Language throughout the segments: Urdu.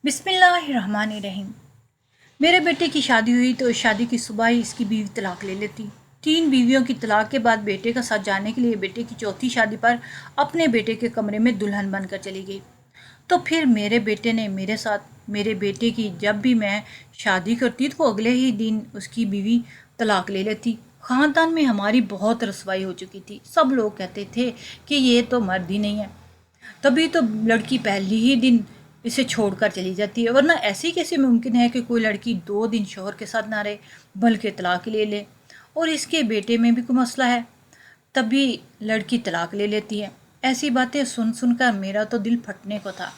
بسم اللہ الرحمن الرحیم۔ میرے بیٹے کی شادی ہوئی تو شادی کی صبح ہی اس کی بیوی طلاق لے لیتی۔ 3 بیویوں کی طلاق کے بعد بیٹے کا ساتھ جانے کے لیے بیٹے کی چوتھی شادی پر اپنے بیٹے کے کمرے میں دلہن بن کر چلی گئی۔ تو پھر میرے بیٹے نے میرے ساتھ میرے بیٹے کی جب بھی میں شادی کرتی تو وہ اگلے ہی دن اس کی بیوی طلاق لے لیتی۔ خاندان میں ہماری بہت رسوائی ہو چکی تھی۔ سب لوگ کہتے تھے کہ یہ تو مرد ہی نہیں ہے، تبھی تو لڑکی پہلی ہی دن اسے چھوڑ کر چلی جاتی ہے، ورنہ ایسی کیسے ممکن ہے کہ کوئی لڑکی 2 دن شوہر کے ساتھ نہ رہے بلکہ طلاق لے لے، اور اس کے بیٹے میں بھی کوئی مسئلہ ہے تبھی لڑکی طلاق لے لیتی ہے۔ ایسی باتیں سن سن کر میرا تو دل پھٹنے کو تھا۔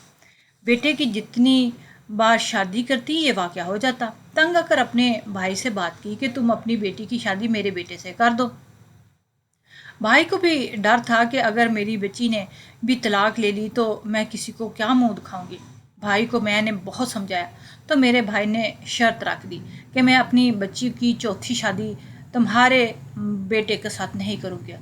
بیٹے کی جتنی بار شادی کرتی یہ واقعہ ہو جاتا۔ تنگ آ کر اپنے بھائی سے بات کی کہ تم اپنی بیٹی کی شادی میرے بیٹے سے کر دو۔ بھائی کو بھی ڈر تھا کہ اگر میری بچی نے بھی طلاق لے لی تو میں کسی کو کیا منہ دکھاؤں گی۔ بھائی کو میں نے بہت سمجھایا تو میرے بھائی نے شرط رکھ دی کہ میں اپنی بچی کی چوتھی شادی تمہارے بیٹے کے ساتھ نہیں کروں گا،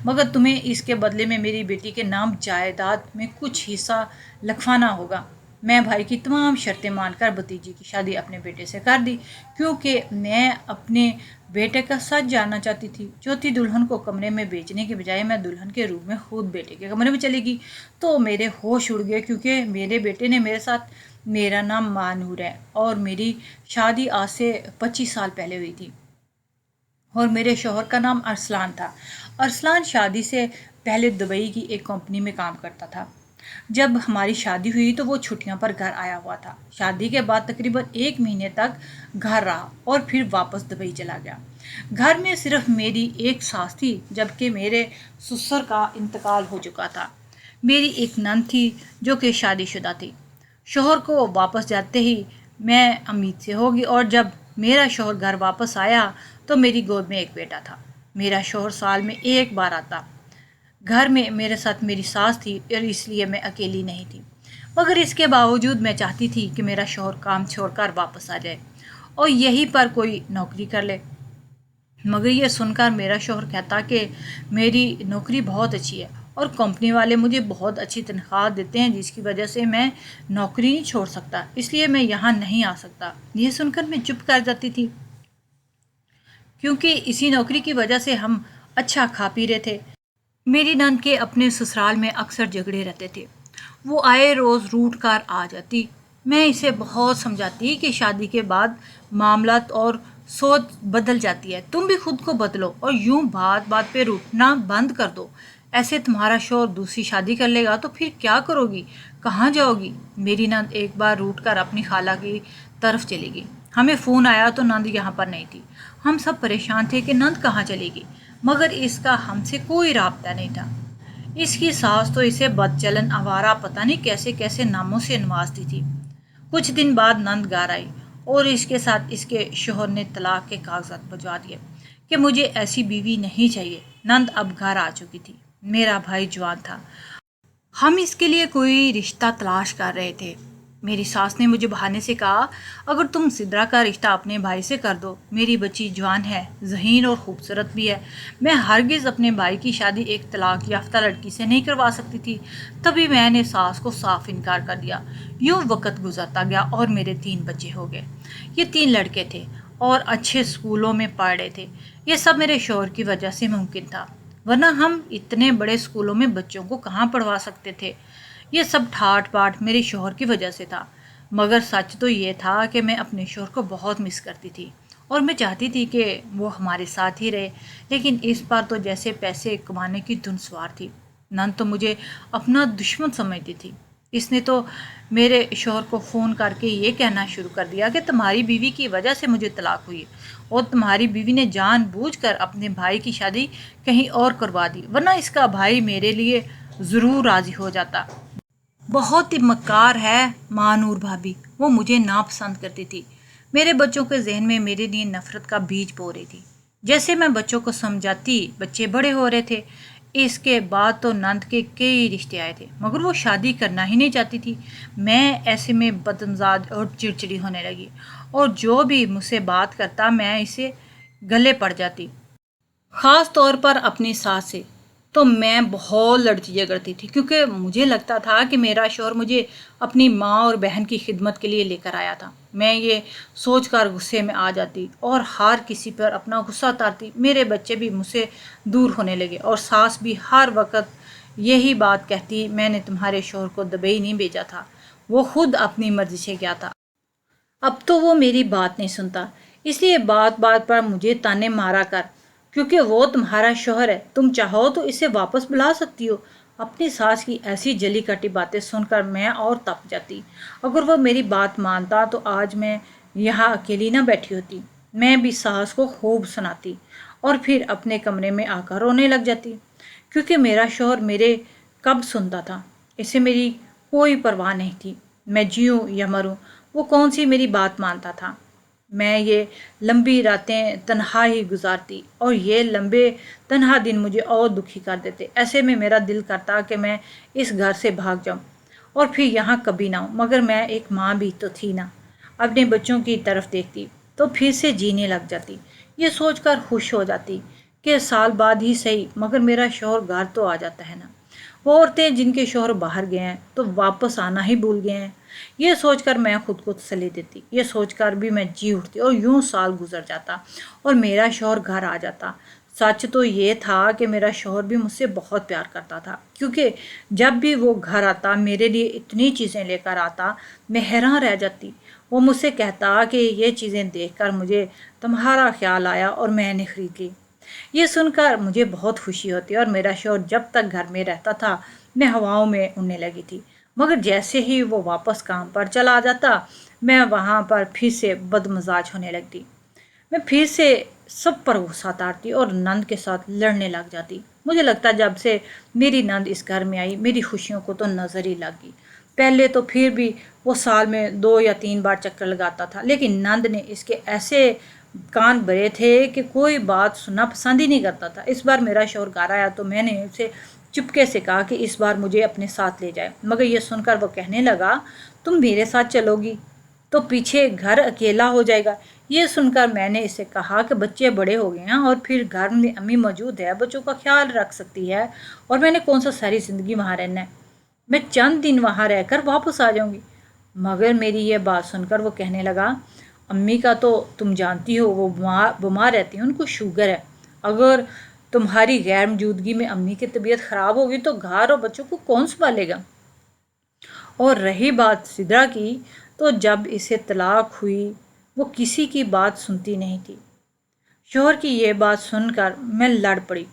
مگر تمہیں اس کے بدلے میں میری بیٹی کے نام جائیداد میں کچھ حصہ لکھوانا ہوگا۔ میں بھائی کی تمام شرطیں مان کر بھتیجی کی شادی اپنے بیٹے سے کر دی، کیونکہ میں اپنے بیٹے کا سچ جاننا چاہتی تھی۔ چوتھی دلہن کو کمرے میں بیچنے کے بجائے میں دلہن کے روپ میں خود بیٹے کے کمرے میں چلی گئی تو میرے ہوش اڑ گئے، کیونکہ میرے بیٹے نے میرے ساتھ میرا نام مانور ہے اور میری شادی آج سے 25 سال پہلے ہوئی تھی، اور میرے شوہر کا نام ارسلان تھا۔ ارسلان شادی سے پہلے دبئی کی ایک کمپنی میں کام کرتا تھا۔ جب ہماری شادی ہوئی تو وہ چھٹیاں پر گھر آیا ہوا تھا۔ شادی کے بعد تقریباً 1 مہینے تک گھر رہا اور پھر واپس دبئی چلا گیا۔ گھر میں صرف میری ایک ساس تھی، جبکہ میرے سسر کا انتقال ہو چکا تھا۔ میری ایک نند تھی جو کہ شادی شدہ تھی۔ شوہر کو واپس جاتے ہی میں امید سے ہوگی، اور جب میرا شوہر گھر واپس آیا تو میری گود میں ایک بیٹا تھا۔ میرا شوہر سال میں ایک بار آتا۔ گھر میں میرے ساتھ میری ساس تھی اور اس لیے میں اکیلی نہیں تھی، مگر اس کے باوجود میں چاہتی تھی کہ میرا شوہر کام چھوڑ کر واپس آ جائے اور یہیں پر کوئی نوکری کر لے، مگر یہ سن کر میرا شوہر کہتا کہ میری نوکری بہت اچھی ہے اور کمپنی والے مجھے بہت اچھی تنخواہ دیتے ہیں، جس کی وجہ سے میں نوکری نہیں چھوڑ سکتا، اس لیے میں یہاں نہیں آ سکتا۔ یہ سن کر میں چپ کر جاتی تھی، کیونکہ اسی نوکری کی وجہ سے ہم اچھا کھا پی رہے تھے۔ میری نند کے اپنے سسرال میں اکثر جھگڑے رہتے تھے، وہ آئے روز روٹ کر آ جاتی۔ میں اسے بہت سمجھاتی کہ شادی کے بعد معاملات اور سوچ بدل جاتی ہے، تم بھی خود کو بدلو اور یوں بات بات پہ روٹنا بند کر دو، ایسے تمہارا شوہر دوسری شادی کر لے گا تو پھر کیا کرو گی، کہاں جاؤ گی۔ میری نند ایک بار روٹ کر اپنی خالہ کی طرف چلی گئی۔ ہمیں فون آیا تو نند یہاں پر نہیں تھی۔ ہم سب پریشان تھے کہ نند کہاں چلی گئی، مگر اس کا ہم سے کوئی رابطہ نہیں تھا۔ اس کی ساس تو اسے بد چلن، آوارہ، پتہ نہیں کیسے کیسے ناموں سے نوازتی تھی۔ کچھ دن بعد نند گھر آئی اور اس کے ساتھ اس کے شوہر نے طلاق کے کاغذات بھجوا دیے کہ مجھے ایسی بیوی نہیں چاہیے۔ نند اب گھر آ چکی تھی۔ میرا بھائی جوان تھا، ہم اس کے لیے کوئی رشتہ تلاش کر رہے تھے۔ میری ساس نے مجھے بہانے سے کہا اگر تم سدرا کا رشتہ اپنے بھائی سے کر دو، میری بچی جوان ہے، ذہین اور خوبصورت بھی ہے، میں ہرگز اپنے بھائی کی شادی ایک طلاق یافتہ لڑکی سے نہیں کروا سکتی تھی۔ تبھی میں نے ساس کو صاف انکار کر دیا۔ یوں وقت گزرتا گیا اور میرے 3 بچے ہو گئے۔ یہ 3 لڑکے تھے اور اچھے اسکولوں میں پڑھ رہے تھے۔ یہ سب میرے شوہر کی وجہ سے ممکن تھا، ورنہ ہم اتنے بڑے اسکولوں میں بچوں کو کہاں پڑھوا سکتے تھے۔ یہ سب ٹھاٹ باٹ میرے شوہر کی وجہ سے تھا، مگر سچ تو یہ تھا کہ میں اپنے شوہر کو بہت مس کرتی تھی اور میں چاہتی تھی کہ وہ ہمارے ساتھ ہی رہے، لیکن اس بار تو جیسے پیسے کمانے کی دھن سوار تھی۔ نند تو مجھے اپنا دشمن سمجھتی تھی۔ اس نے تو میرے شوہر کو فون کر کے یہ کہنا شروع کر دیا کہ تمہاری بیوی کی وجہ سے مجھے طلاق ہوئی اور تمہاری بیوی نے جان بوجھ کر اپنے بھائی کی شادی کہیں اور کروا دی، ورنہ اس کا بھائی میرے لیے ضرور راضی ہو جاتا۔ بہت ہی مکار ہے مانور بھابی، وہ مجھے ناپسند کرتی تھی۔ میرے بچوں کے ذہن میں میرے لیے نفرت کا بیج بو رہی تھی۔ جیسے میں بچوں کو سمجھاتی بچے بڑے ہو رہے تھے۔ اس کے بعد تو نند کے کئی رشتے آئے تھے، مگر وہ شادی کرنا ہی نہیں چاہتی تھی۔ میں ایسے میں بدمزاج اور چڑچڑی ہونے لگی، اور جو بھی مجھ سے بات کرتا میں اسے گلے پڑ جاتی، خاص طور پر اپنی ساس سے۔ تو میں بہت لڑتی جھگڑتی تھی، کیونکہ مجھے لگتا تھا کہ میرا شوہر مجھے اپنی ماں اور بہن کی خدمت کے لیے لے کر آیا تھا۔ میں یہ سوچ کر غصے میں آ جاتی اور ہر کسی پر اپنا غصہ اتارتی۔ میرے بچے بھی مجھ سے دور ہونے لگے اور ساس بھی ہر وقت یہی بات کہتی، میں نے تمہارے شوہر کو دبئی نہیں بھیجا تھا، وہ خود اپنی مرضی سے گیا تھا۔ اب تو وہ میری بات نہیں سنتا، اس لیے بات بات پر مجھے تانے مارا کر، کیونکہ وہ تمہارا شوہر ہے، تم چاہو تو اسے واپس بلا سکتی ہو۔ اپنی ساس کی ایسی جلی کٹی باتیں سن کر میں اور تپ جاتی۔ اگر وہ میری بات مانتا تو آج میں یہاں اکیلی نہ بیٹھی ہوتی۔ میں بھی ساس کو خوب سناتی اور پھر اپنے کمرے میں آ کر رونے لگ جاتی، کیونکہ میرا شوہر میرے کب سنتا تھا، اسے میری کوئی پرواہ نہیں تھی۔ میں جیوں یا مروں، وہ کون سی میری بات مانتا تھا۔ میں یہ لمبی راتیں تنہا ہی گزارتی اور یہ لمبے تنہا دن مجھے اور دکھی کر دیتے۔ ایسے میں میرا دل کرتا کہ میں اس گھر سے بھاگ جاؤں اور پھر یہاں کبھی نہ ہوں، مگر میں ایک ماں بھی تو تھی نا۔ اپنے بچوں کی طرف دیکھتی تو پھر سے جینے لگ جاتی، یہ سوچ کر خوش ہو جاتی کہ سال بعد ہی صحیح مگر میرا شوہر گھر تو آ جاتا ہے نا۔ وہ عورتیں جن کے شوہر باہر گئے ہیں تو واپس آنا ہی بھول گئے ہیں، یہ سوچ کر میں خود کو تسلی دیتی۔ یہ سوچ کر بھی میں جی اٹھتی اور یوں سال گزر جاتا اور میرا شوہر گھر آ جاتا۔ سچ تو یہ تھا کہ میرا شوہر بھی مجھ سے بہت پیار کرتا تھا، کیونکہ جب بھی وہ گھر آتا میرے لیے اتنی چیزیں لے کر آتا، میں حیران رہ جاتی۔ وہ مجھ سے کہتا کہ یہ چیزیں دیکھ کر مجھے تمہارا خیال آیا اور میں نے خرید لی۔ یہ سن کر مجھے بہت خوشی ہوتی اور میرا شوہر جب تک گھر میں رہتا تھا میں ہواؤں میں اڑنے لگی تھی، مگر جیسے ہی وہ واپس کام پر چلا جاتا میں وہاں پر پھر سے بدمزاج ہونے لگتی۔ میں پھر سے سب پر غصہ اتارتی اور نند کے ساتھ لڑنے لگ جاتی۔ مجھے لگتا جب سے میری نند اس گھر میں آئی میری خوشیوں کو تو نظر ہی لگ گئی۔ پہلے تو پھر بھی وہ سال میں 2 یا 3 بار چکر لگاتا تھا، لیکن نند نے اس کے ایسے کان بھرے تھے کہ کوئی بات سننا پسند ہی نہیں کرتا تھا۔ اس بار میرا شوہر گھر آیا تو میں نے اسے چپکے سے کہا کہ اس بار مجھے اپنے ساتھ لے جائے، مگر یہ سن کر وہ کہنے لگا تم میرے ساتھ چلو گی تو پیچھے گھر اکیلا ہو جائے گا۔ یہ سن کر میں نے اسے کہا کہ بچے بڑے ہو گئے ہیں اور پھر گھر میں امی موجود ہے، بچوں کا خیال رکھ سکتی ہے، اور میں نے کون سا ساری زندگی وہاں رہنا ہے، میں چند دن وہاں رہ کر واپس آ جاؤں گی۔ مگر میری یہ بات سن کر وہ کہنے لگا امی کا تو تم جانتی ہو وہ بیمار رہتی ہیں، ان کو شوگر ہے، اگر تمہاری غیر موجودگی میں امی کی طبیعت خراب ہوگی تو گھر اور بچوں کو کون سنبھالے گا۔ اور رہی بات سدرا کی، تو جب اسے طلاق ہوئی وہ کسی کی بات سنتی نہیں تھی۔ شوہر کی یہ بات سن کر میں لڑ پڑی،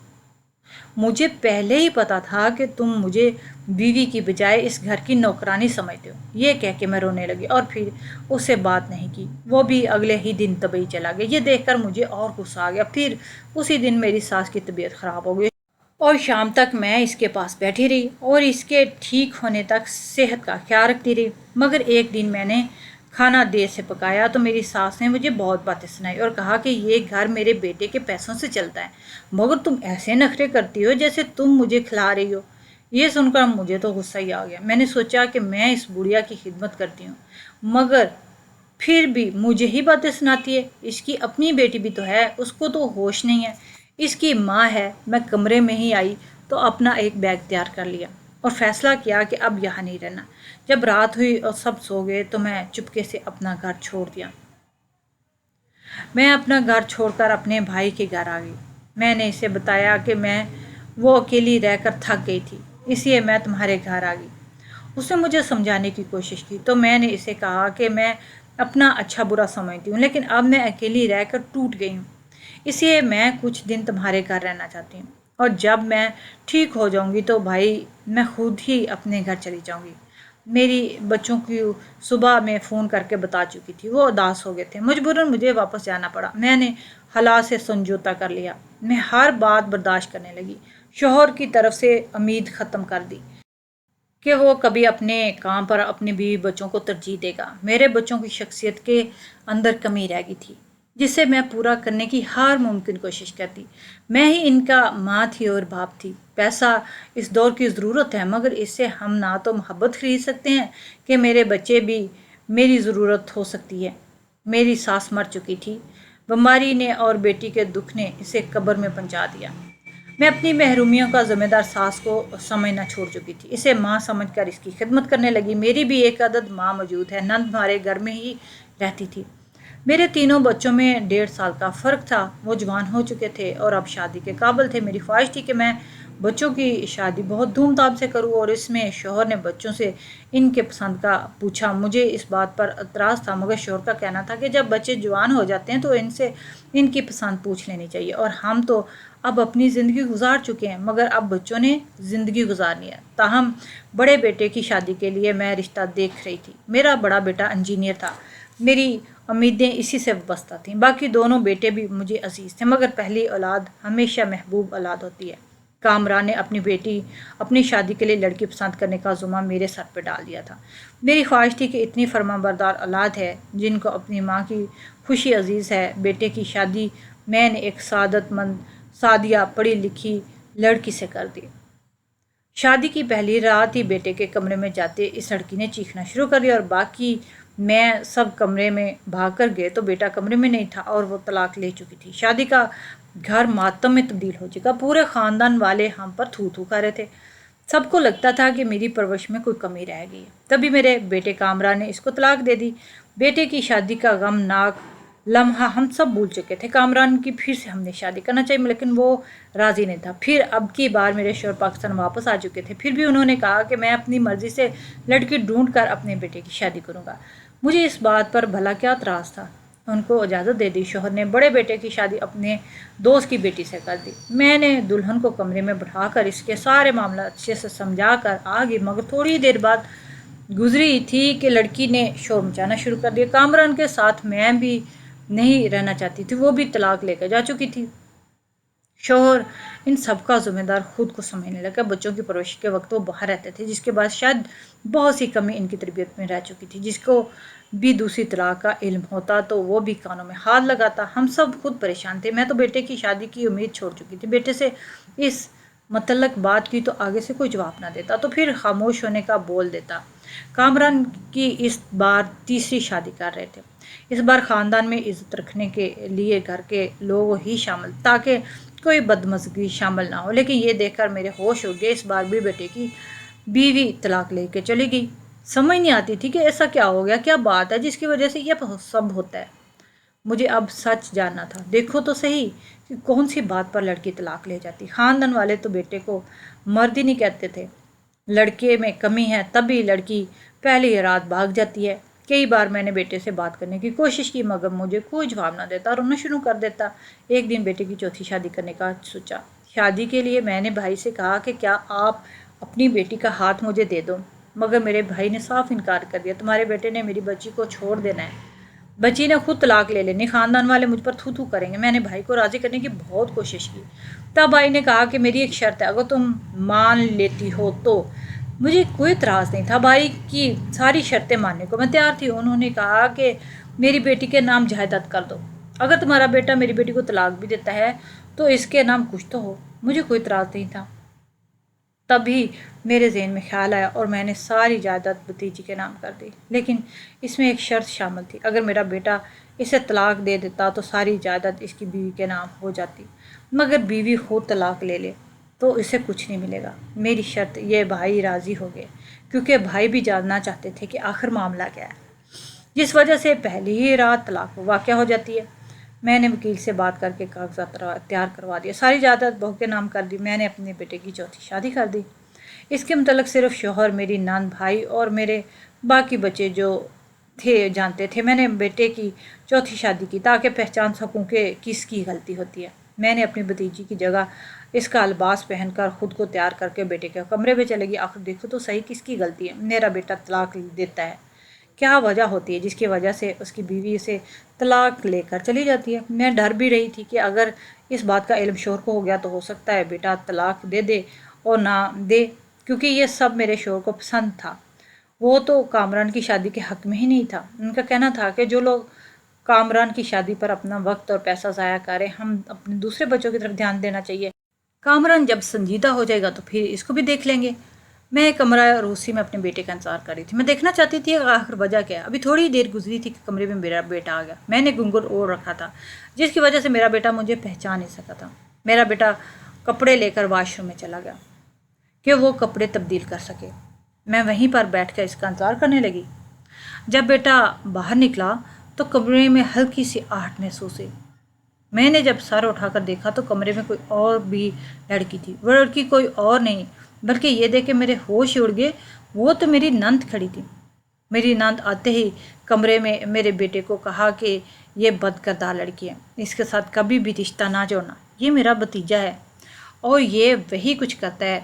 مجھے پہلے ہی پتا تھا کہ تم مجھے بیوی کی بجائے اس گھر کی نوکرانی سمجھتے ہو۔ یہ کہہ کے میں رونے لگی اور پھر اس سے بات نہیں کی۔ وہ بھی اگلے ہی دن دبئی چلا گیا۔ یہ دیکھ کر مجھے اور غصہ آ گیا۔ پھر اسی دن میری ساس کی طبیعت خراب ہو گئی اور شام تک میں اس کے پاس بیٹھی رہی اور اس کے ٹھیک ہونے تک صحت کا خیال رکھتی رہی۔ مگر ایک دن میں نے کھانا دیر سے پکایا تو میری ساس نے مجھے بہت باتیں سنائی اور کہا کہ یہ گھر میرے بیٹے کے پیسوں سے چلتا ہے، مگر تم ایسے نخرے کرتی ہو جیسے تم مجھے کھلا رہی ہو۔ یہ سن کر مجھے تو غصہ ہی آ گیا۔ میں نے سوچا کہ میں اس بڑھیا کی خدمت کرتی ہوں مگر پھر بھی مجھے ہی باتیں سناتی ہے، اس کی اپنی بیٹی بھی تو ہے، اس کو تو ہوش نہیں ہے، اس کی ماں ہے۔ میں کمرے میں ہی آئی تو اپنا ایک بیگ تیار کر لیا اور فیصلہ کیا کہ اب یہاں نہیں رہنا۔ جب رات ہوئی اور سب سو گئے تو میں چپکے سے اپنا گھر چھوڑ دیا۔ میں اپنا گھر چھوڑ کر اپنے بھائی کے گھر آ گئی۔ میں نے اسے بتایا کہ میں وہ اکیلی رہ کر تھک گئی تھی، اس لیے میں تمہارے گھر آ گئی۔ اس نے مجھے سمجھانے کی کوشش کی تو میں نے اسے کہا کہ میں اپنا اچھا برا سمجھتی ہوں، لیکن اب میں اکیلی رہ کر ٹوٹ گئی ہوں، اس لیے میں کچھ دن تمہارے گھر رہنا چاہتی ہوں، اور جب میں ٹھیک ہو جاؤں گی تو بھائی میں خود ہی اپنے گھر چلی جاؤں گی۔ میری بچوں کی صبح میں فون کر کے بتا چکی تھی، وہ اداس ہو گئے تھے، مجبوراً مجھے واپس جانا پڑا۔ میں نے حالات سے سمجھوتا کر لیا، میں ہر بات برداشت کرنے لگی، شوہر کی طرف سے امید ختم کر دی کہ وہ کبھی اپنے کام پر اپنے بیوی بچوں کو ترجیح دے گا۔ میرے بچوں کی شخصیت کے اندر کمی رہ گئی تھی جسے میں پورا کرنے کی ہر ممکن کوشش کرتی۔ میں ہی ان کا ماں تھی اور باپ تھی۔ پیسہ اس دور کی ضرورت ہے مگر اس سے ہم نہ تو محبت خرید سکتے ہیں کہ میرے بچے بھی میری ضرورت ہو سکتی ہے۔ میری ساس مر چکی تھی، بیماری نے اور بیٹی کے دکھ نے اسے قبر میں پہنچا دیا۔ میں اپنی محرومیوں کا ذمہ دار ساس کو سمجھنا چھوڑ چکی تھی، اسے ماں سمجھ کر اس کی خدمت کرنے لگی۔ میری بھی ایک عدد ماں موجود ہے، نند ہمارے گھر میں ہی رہتی تھی۔ میرے تینوں بچوں میں 1.5 سال کا فرق تھا، وہ جوان ہو چکے تھے اور اب شادی کے قابل تھے۔ میری خواہش تھی کہ میں بچوں کی شادی بہت دھوم دھام سے کروں، اور اس میں شوہر نے بچوں سے ان کے پسند کا پوچھا۔ مجھے اس بات پر اعتراض تھا، مگر شوہر کا کہنا تھا کہ جب بچے جوان ہو جاتے ہیں تو ان سے ان کی پسند پوچھ لینی چاہیے، اور ہم تو اب اپنی زندگی گزار چکے ہیں، مگر اب بچوں نے زندگی گزارنی ہے۔ تاہم بڑے بیٹے کی شادی کے لیے میں رشتہ دیکھ رہی تھی۔ میرا بڑا بیٹا انجینئر تھا، میری امیدیں اسی سے وابستہ تھیں۔ باقی دونوں بیٹے بھی مجھے عزیز تھے، مگر پہلی اولاد ہمیشہ محبوب اولاد ہوتی ہے۔ کامران نے اپنی شادی کے لیے لڑکی پسند کرنے کا ذمہ میرے سر پہ ڈال دیا تھا۔ میری خواہش تھی کہ اتنی فرما بردار اولاد ہے جن کو اپنی ماں کی خوشی عزیز ہے۔ بیٹے کی شادی میں نے ایک سعادت مند، سادیہ، پڑھی لکھی لڑکی سے کر دی۔ شادی کی پہلی رات ہی بیٹے کے کمرے میں جاتے اس لڑکی نے چیخنا شروع کر دیا، اور باقی میں سب کمرے میں بھاگ کر گئے تو بیٹا کمرے میں نہیں تھا اور وہ طلاق لے چکی تھی۔ شادی کا گھر ماتم میں تبدیل ہو چکا، پورے خاندان والے ہم پر تھو تھو کھا رہے تھے۔ سب کو لگتا تھا کہ میری پرورش میں کوئی کمی رہ گئی ہے۔ تبھی میرے بیٹے کامران نے اس کو طلاق دے دی۔ بیٹے کی شادی کا غمناک لمحہ ہم سب بھول چکے تھے۔ کامران کی پھر سے ہم نے شادی کرنا چاہیے، لیکن وہ راضی نہیں تھا۔ پھر اب کی بار میرے شوہر پاکستان واپس آ چکے تھے، پھر بھی انہوں نے کہا کہ میں اپنی مرضی سے لڑکی ڈھونڈ کر اپنے بیٹے کی شادی کروں گا۔ مجھے اس بات پر بھلا کیا اعتراض تھا؟ ان کو اجازت دے دی۔ شوہر نے بڑے بیٹے کی شادی اپنے دوست کی بیٹی سے کر دی۔ میں نے دلہن کو کمرے میں بٹھا کر اس کے سارے معاملات اچھے سے سمجھا کر آ گئی، مگر تھوڑی دیر بعد گزری تھی کہ لڑکی نے شور مچانا شروع کر دیا۔ کامران کے ساتھ میں بھی نہیں رہنا چاہتی تھی، وہ بھی طلاق لے کر جا چکی تھی۔ شوہر ان سب کا ذمہ دار خود کو سمجھنے لگا۔ بچوں کی پرورش کے وقت وہ باہر رہتے تھے، جس کے بعد شاید بہت سی کمی ان کی تربیت میں رہ چکی تھی۔ جس کو بھی دوسری طلاق کا علم ہوتا تو وہ بھی کانوں میں ہاتھ لگاتا۔ ہم سب خود پریشان تھے۔ میں تو بیٹے کی شادی کی امید چھوڑ چکی تھی۔ بیٹے سے اس متعلق بات کی تو آگے سے کوئی جواب نہ دیتا، تو پھر خاموش ہونے کا بول دیتا۔ کامران کی اس بار تیسری شادی کر رہے تھے۔ اس بار خاندان میں عزت رکھنے کے لیے گھر کے لوگ ہی شامل، تاکہ کوئی بدمزگی شامل نہ ہو، لیکن یہ دیکھ کر میرے ہوش اڑ گئے۔ اس بار بھی بیٹے کی بیوی طلاق لے کے چلی گئی۔ سمجھ نہیں آتی تھی کہ ایسا کیا ہو گیا، کیا بات ہے جس کی وجہ سے یہ سب ہوتا ہے۔ مجھے اب سچ جاننا تھا۔ دیکھو تو صحیح کہ کون سی بات پر لڑکی طلاق لے جاتی۔ خاندان والے تو بیٹے کو مرد ہی نہیں کہتے تھے، لڑکے میں کمی ہے، تب بھی لڑکی پہلی رات بھاگ جاتی ہے۔ کئی بار میں نے بیٹے سے بات کرنے کی کوشش کی، مگر مجھے کوئی جواب نہ دیتا اور رونا شروع کر دیتا۔ ایک دن بیٹے کی چوتھی شادی کرنے کا سوچا۔ شادی کے لیے میں نے بھائی سے کہا کہ کیا آپ اپنی بیٹی کا ہاتھ مجھے دے دو، مگر میرے بھائی نے صاف انکار کر دیا۔ تمہارے بیٹے نے میری بچی کو چھوڑ دینا ہے، بچی نے خود طلاق لے لینی، خاندان والے مجھ پر تھو تھو کریں گے۔ میں نے بھائی کو راضی کرنے کی بہت کوشش کی۔ تب بھائی نے کہا کہ میری ایک شرط ہے، اگر تم مان لیتی ہو تو۔ مجھے کوئی اعتراض نہیں تھا، بھائی کی ساری شرطیں ماننے کو میں تیار تھی۔ انہوں نے کہا کہ میری بیٹی کے نام جائیداد کر دو، اگر تمہارا بیٹا میری بیٹی کو طلاق بھی دیتا ہے تو اس کے نام کچھ تو ہو۔ مجھے کوئی اعتراض نہیں تھا۔ تبھی میرے ذہن میں خیال آیا اور میں نے ساری جائیداد بھتیجی کے نام کر دی، لیکن اس میں ایک شرط شامل تھی، اگر میرا بیٹا اسے طلاق دے دیتا تو ساری جائیداد اس کی بیوی کے نام ہو جاتی، مگر بیوی خود طلاق لے لے تو اسے کچھ نہیں ملے گا۔ میری شرط یہ بھائی راضی ہو گئے، کیونکہ بھائی بھی جاننا چاہتے تھے کہ آخر معاملہ کیا ہے، جس وجہ سے پہلی ہی رات طلاق واقع ہو جاتی ہے۔ میں نے وکیل سے بات کر کے کاغذات تیار کروا دیا، ساری جائیداد بہو کے نام کر دی۔ میں نے اپنے بیٹے کی چوتھی شادی کر دی۔ اس کے متعلق صرف شوہر، میری نند، بھائی اور میرے باقی بچے جو تھے جانتے تھے۔ میں نے بیٹے کی چوتھی شادی کی تاکہ پہچان سکوں کہ کس کی غلطی ہوتی ہے۔ میں نے اپنی بھتیجی کی جگہ اس کا لباس پہن کر خود کو تیار کر کے بیٹے کے کمرے میں چلے گی۔ آخر دیکھو تو صحیح کس کی غلطی ہے۔ میرا بیٹا طلاق دیتا ہے، کیا وجہ ہوتی ہے جس کی وجہ سے اس کی بیوی اسے طلاق لے کر چلی جاتی ہے؟ میں ڈر بھی رہی تھی کہ اگر اس بات کا علم شوہر کو ہو گیا تو ہو سکتا ہے بیٹا طلاق دے دے اور نہ دے، کیونکہ یہ سب میرے شوہر کو پسند تھا۔ وہ تو کامران کی شادی کے حق میں ہی نہیں تھا۔ ان کا کہنا تھا کہ جو لوگ کامران کی شادی پر اپنا وقت اور پیسہ ضائع کریں، ہم اپنے دوسرے بچوں کی طرف دھیان دینا چاہیے۔ کامران جب سنجیدہ ہو جائے گا تو پھر اس کو بھی دیکھ لیں گے۔ میں کمرہ روسی میں اپنے بیٹے کا انتظار کر رہی تھی۔ میں دیکھنا چاہتی تھی آخر وجہ کیا ہے۔ ابھی تھوڑی دیر گزری تھی کہ کمرے میں میرا بیٹا آ گیا۔ میں نے گھنگھر اوڑھ رکھا تھا، جس کی وجہ سے میرا بیٹا مجھے پہچان نہیں سکا تھا۔ میرا بیٹا کپڑے لے کر واش روم میں چلا گیا کہ وہ کپڑے تبدیل کر سکے۔ میں وہیں پر بیٹھ کر اس کا انتظار کرنے لگی۔ جب بیٹا باہر نکلا تو کمرے میں ہلکی سی آہٹ محسوس ہوئی۔ میں نے جب سر اٹھا کر دیکھا تو کمرے میں کوئی اور بھی لڑکی تھی۔ وہ لڑکی کوئی اور نہیں بلکہ یہ دیکھ کے میرے ہوش اڑ گئے، وہ تو میری نند کھڑی تھی۔ میری نند آتے ہی کمرے میں میرے بیٹے کو کہا کہ یہ بد کردار لڑکی ہے، اس کے ساتھ کبھی بھی رشتہ نہ جوڑنا، یہ میرا بھتیجا ہے اور یہ وہی کچھ کرتا ہے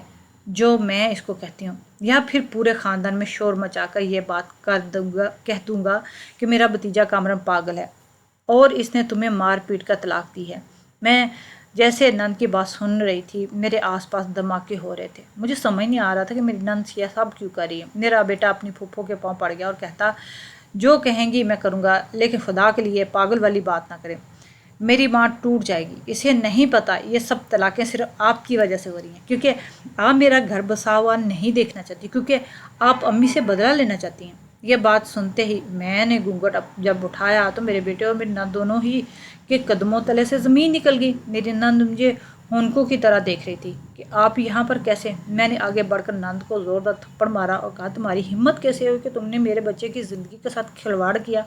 جو میں اس کو کہتی ہوں، یا پھر پورے خاندان میں شور مچا کر یہ بات کہہ دوں گا کہ میرا بھتیجا کامران پاگل ہے اور اس نے تمہیں مار پیٹ کر طلاق دی ہے۔ میں جیسے نند کی بات سن رہی تھی میرے آس پاس دھماکے ہو رہے تھے۔ مجھے سمجھ نہیں آ رہا تھا کہ میری نند یہ سب کیوں کر رہی ہے۔ میرا بیٹا اپنی پھوپھو کے پاؤں پڑ گیا اور کہتا، جو کہیں گی میں کروں گا، لیکن خدا کے لیے پاگل والی بات نہ کریں، میری ماں ٹوٹ جائے گی۔ اسے نہیں پتا یہ سب طلاقیں صرف آپ کی وجہ سے ہو رہی ہیں، کیونکہ آپ میرا گھر بسا ہوا نہیں دیکھنا چاہتی، کیونکہ آپ امی سے بدلہ لینا چاہتی ہیں۔ یہ بات سنتے ہی میں نے گھونگھٹ جب اٹھایا تو میرے بیٹے اور میری نند دونوں ہی کے قدموں تلے سے زمین نکل گئی۔ میری نند مجھے ہونکوں کی طرح دیکھ رہی تھی کہ آپ یہاں پر کیسے؟ میں نے آگے بڑھ کر نند کو زوردار تھپڑ مارا اور کہا، تمہاری ہمت کیسے ہوئی کہ تم نے میرے بچے کی زندگی کے ساتھ کھلواڑ کیا؟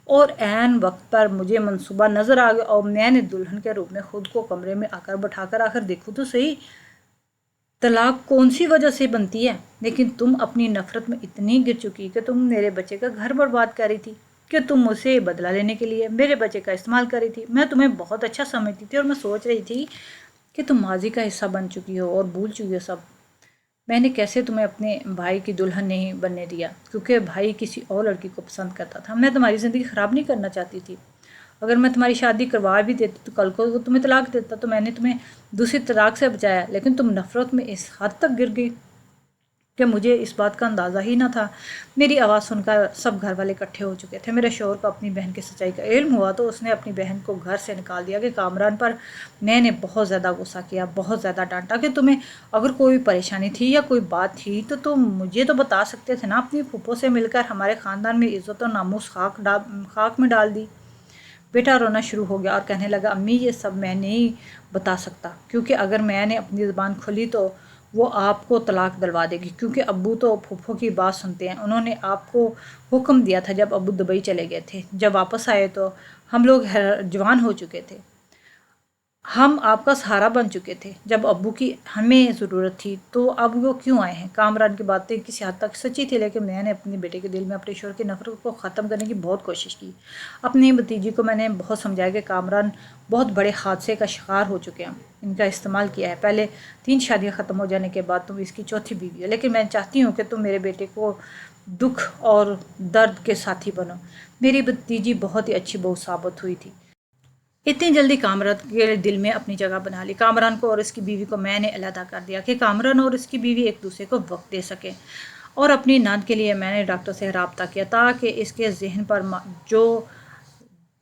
اور عین وقت پر مجھے منصوبہ نظر آ گیا اور میں نے دلہن کے روپ میں خود کو کمرے میں آ کر بٹھا کر آخر دیکھو تو صحیح، طلاق کون سی وجہ سے بنتی ہے؟ لیکن تم اپنی نفرت میں اتنی گر چکی کہ تم میرے بچے کا گھر برباد کر رہی تھی، کہ تم مجھ سے بدلہ لینے کے لیے میرے بچے کا استعمال کر رہی تھی۔ میں تمہیں بہت اچھا سمجھتی تھی اور میں سوچ رہی تھی کہ تم ماضی کا حصہ بن چکی ہو اور بھول چکی ہو سب۔ میں نے کیسے تمہیں اپنے بھائی کی دلہن نہیں بننے دیا، کیونکہ بھائی کسی اور لڑکی کو پسند کرتا تھا۔ میں تمہاری زندگی خراب نہیں کرنا چاہتی تھی۔ اگر میں تمہاری شادی کروا بھی دیتی تو کل کو وہ تمہیں طلاق دیتا تو میں نے تمہیں دوسری طلاق سے بچایا، لیکن تم نفرت میں اس حد تک گر گئی کہ مجھے اس بات کا اندازہ ہی نہ تھا۔ میری آواز سن کر سب گھر والے اکٹھے ہو چکے تھے۔ میرے شوہر کو اپنی بہن کی سچائی کا علم ہوا تو اس نے اپنی بہن کو گھر سے نکال دیا کہ کامران پر میں نے بہت زیادہ غصہ کیا، بہت زیادہ ڈانٹا کہ تمہیں اگر کوئی پریشانی تھی یا کوئی بات تھی تو تم مجھے تو بتا سکتے تھے نا۔ اپنی پھوپھو سے مل کر ہمارے خاندان میں عزت و ناموس خاک میں ڈال دی۔ بیٹا رونا شروع ہو گیا اور کہنے لگا، امی یہ سب میں نہیں بتا سکتا، کیونکہ اگر میں نے اپنی زبان کھولی تو وہ آپ کو طلاق دلوا دے گی، کیونکہ ابو تو پھوپھو کی بات سنتے ہیں۔ انہوں نے آپ کو حکم دیا تھا جب ابو دبئی چلے گئے تھے، جب واپس آئے تو ہم لوگ جوان ہو چکے تھے، ہم آپ کا سہارا بن چکے تھے۔ جب ابو کی ہمیں ضرورت تھی تو اب وہ کیوں آئے ہیں؟ کامران کی باتیں کسی حد تک سچی تھی، لیکن میں نے اپنے بیٹے کے دل میں اپنے شوہر کی نفرت کو ختم کرنے کی بہت کوشش کی۔ اپنی بھتیجی کو میں نے بہت سمجھایا کہ کامران بہت بڑے حادثے کا شکار ہو چکے ہیں، ان کا استعمال کیا ہے، پہلے 3 شادیاں ختم ہو جانے کے بعد تم اس کی چوتھی بیوی ہو، لیکن میں چاہتی ہوں کہ تم میرے بیٹے کو دکھ اور درد کے ساتھی بنو۔ میری بھتیجی بہت ہی اچھی بہو ثابت ہوئی تھی۔ اتنی جلدی کامران کے دل میں اپنی جگہ بنا لی۔ کامران کو اور اس کی بیوی کو میں نے علیحدہ کر دیا کہ کامران اور اس کی بیوی ایک دوسرے کو وقت دے سکیں، اور اپنی نند کے لیے میں نے ڈاکٹر سے رابطہ کیا تاکہ اس کے ذہن پر جو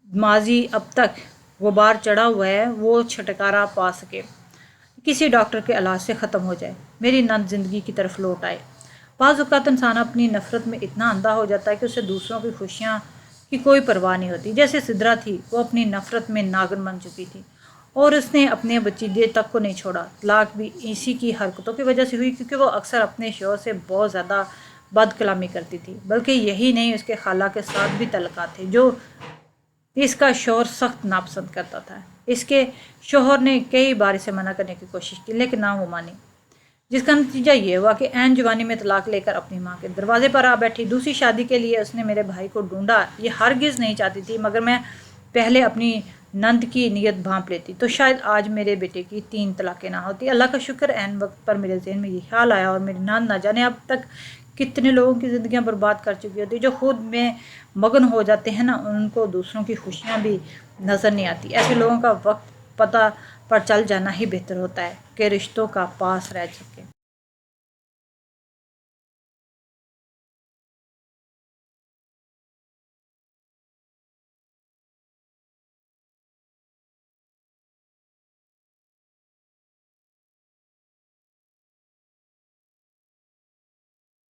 ماضی اب تک غبار چڑھا ہوا ہے وہ چھٹکارا پا سکے، کسی ڈاکٹر کے علاج سے ختم ہو جائے، میری نند زندگی کی طرف لوٹ آئے۔ بعض اوقات انسان اپنی نفرت میں اتنا اندھا ہو جاتا ہے کہ اسے دوسروں کی خوشیاں کی کوئی پرواہ نہیں ہوتی۔ جیسے سدرا تھی، وہ اپنی نفرت میں ناگن بن چکی تھی اور اس نے اپنے بچیدے تک کو نہیں چھوڑا۔ طلاق بھی اسی کی حرکتوں کی وجہ سے ہوئی، کیونکہ وہ اکثر اپنے شوہر سے بہت زیادہ بد کلامی کرتی تھی۔ بلکہ یہی نہیں، اس کے خالہ کے ساتھ بھی تعلقات تھے جو اس کا شوہر سخت ناپسند کرتا تھا۔ اس کے شوہر نے کئی بار اسے منع کرنے کی کوشش کی، لیکن نہ وہ مانی، جس کا نتیجہ یہ ہوا کہ عین جوانی میں طلاق لے کر اپنی ماں کے دروازے پر آ بیٹھی۔ دوسری شادی کے لیے اس نے میرے بھائی کو ڈھونڈا، یہ ہرگز نہیں چاہتی تھی، مگر میں پہلے اپنی نند کی نیت بھانپ لیتی تو شاید آج میرے بیٹے کی 3 طلاقیں نہ ہوتی۔ اللہ کا شکر، عین وقت پر میرے ذہن میں یہ خیال آیا اور میری نند نہ جانے اب تک کتنے لوگوں کی زندگیاں برباد کر چکی ہوتی۔ جو خود میں مگن ہو جاتے ہیں نا، ان کو دوسروں کی خوشیاں بھی نظر نہیں آتی۔ ایسے لوگوں کا وقت پتہ پر چل جانا ہی بہتر ہوتا ہے کہ رشتوں کا پاس رہ سکے۔